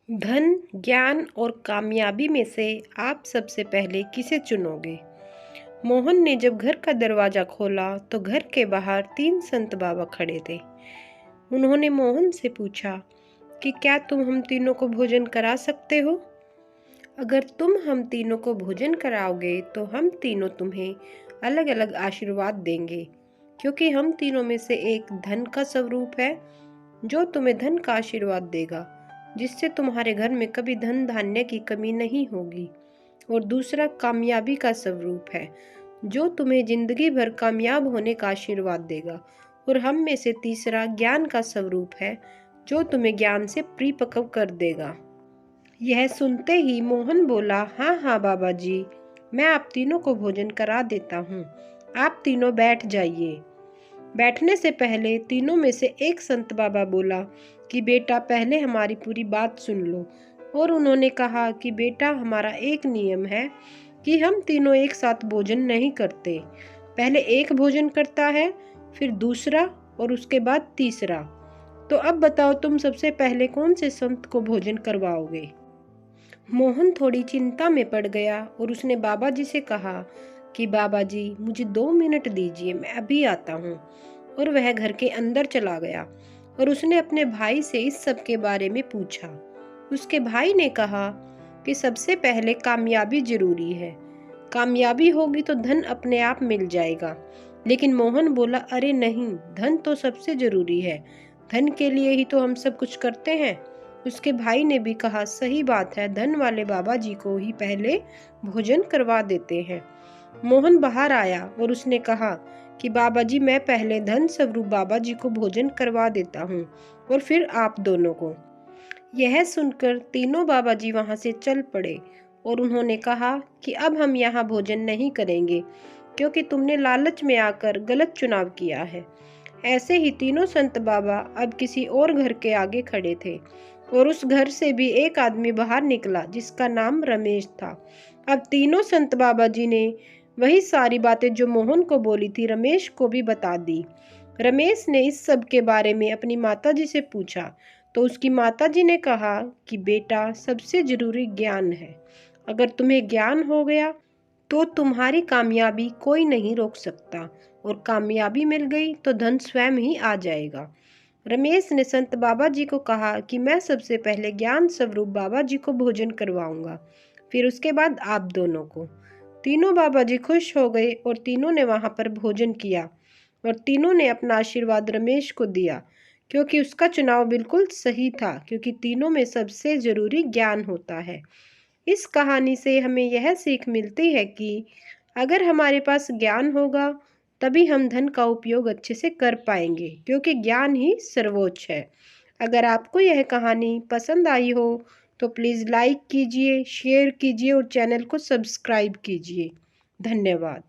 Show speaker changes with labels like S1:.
S1: धन, ज्ञान और कामयाबी में से आप सबसे पहले किसे चुनोगे? मोहन ने जब घर का दरवाजा खोला तो घर के बाहर 3 संत बाबा खड़े थे। उन्होंने मोहन से पूछा कि क्या तुम हम तीनों को भोजन करा सकते हो? अगर तुम हम तीनों को भोजन कराओगे तो हम तीनों तुम्हें अलग अलग आशीर्वाद देंगे, क्योंकि हम तीनों में से एक धन का स्वरूप है जो तुम्हें धन का आशीर्वाद देगा, जिससे तुम्हारे घर में कभी धन धान्य की कमी नहीं होगी। और दूसरा कामयाबी का स्वरूप है जो तुम्हें जिंदगी भर कामयाब होने का आशीर्वाद देगा। और हम में से तीसरा ज्ञान का स्वरूप है जो तुम्हें ज्ञान से परिपक्व कर देगा। यह सुनते ही मोहन बोला, हाँ हाँ बाबा जी, मैं आप तीनों को भोजन करा देता हूँ। आप तीनों बैठ जाइए। बैठने से पहले तीनों में से एक संत बाबा बोला कि बेटा, पहले हमारी पूरी बात सुन लो। और उन्होंने कहा कि बेटा, हमारा एक नियम है कि हम तीनों एक साथ भोजन नहीं करते। पहले एक भोजन करता है, फिर दूसरा और उसके बाद तीसरा। तो अब बताओ, तुम सबसे पहले कौन से संत को भोजन करवाओगे? मोहन थोड़ी चिंता में पड़ गया और उसने बाबा जी से कहा कि बाबा जी, मुझे 2 मिनट दीजिए, मैं अभी आता हूँ। और वह घर के अंदर चला गया और उसने अपने भाई से इस सब के बारे में पूछा। उसके भाई ने कहा कि सबसे पहले कामयाबी जरूरी है, कामयाबी होगी तो धन अपने आप मिल जाएगा। लेकिन मोहन बोला, अरे नहीं, धन तो सबसे जरूरी है, धन के लिए ही तो हम सब कुछ करते हैं। उसके भाई ने भी कहा, सही बात है, धन वाले बाबा जी को ही पहले भोजन करवा देते हैं। मोहन बाहर आया और उसने कहा कि बाबा जी, मैं पहले धन स्वरूप बाबा जी को भोजन करवा देता हूँ और फिर आप दोनों को। यह सुनकर तीनों बाबा जी वहां से चल पड़े और उन्होंने कहा कि अब हम यहाँ भोजन नहीं करेंगे, क्योंकि तुमने लालच में आकर गलत चुनाव किया है। ऐसे ही तीनों संत बाबा अब किसी और घर के आगे खड़े थे और उस घर से भी एक आदमी बाहर निकला जिसका नाम रमेश था। अब तीनों संत बाबा जी ने वही सारी बातें जो मोहन को बोली थी, रमेश को भी बता दी। रमेश ने इस सब के बारे में अपनी माताजी से पूछा तो उसकी माताजी ने कहा कि बेटा, सबसे जरूरी ज्ञान है। अगर तुम्हें ज्ञान हो गया तो तुम्हारी कामयाबी कोई नहीं रोक सकता, और कामयाबी मिल गई तो धन स्वयं ही आ जाएगा। रमेश ने संत बाबा जी को कहा कि मैं सबसे पहले ज्ञान स्वरूप बाबा जी को भोजन करवाऊंगा, फिर उसके बाद आप दोनों को। तीनों बाबा जी खुश हो गए और तीनों ने वहां पर भोजन किया और तीनों ने अपना आशीर्वाद रमेश को दिया, क्योंकि उसका चुनाव बिल्कुल सही था, क्योंकि तीनों में सबसे जरूरी ज्ञान होता है। इस कहानी से हमें यह सीख मिलती है कि अगर हमारे पास ज्ञान होगा तभी हम धन का उपयोग अच्छे से कर पाएंगे, क्योंकि ज्ञान ही सर्वोच्च है। अगर आपको यह कहानी पसंद आई हो तो प्लीज़ लाइक कीजिए, शेयर कीजिए और चैनल को सब्सक्राइब कीजिए। धन्यवाद।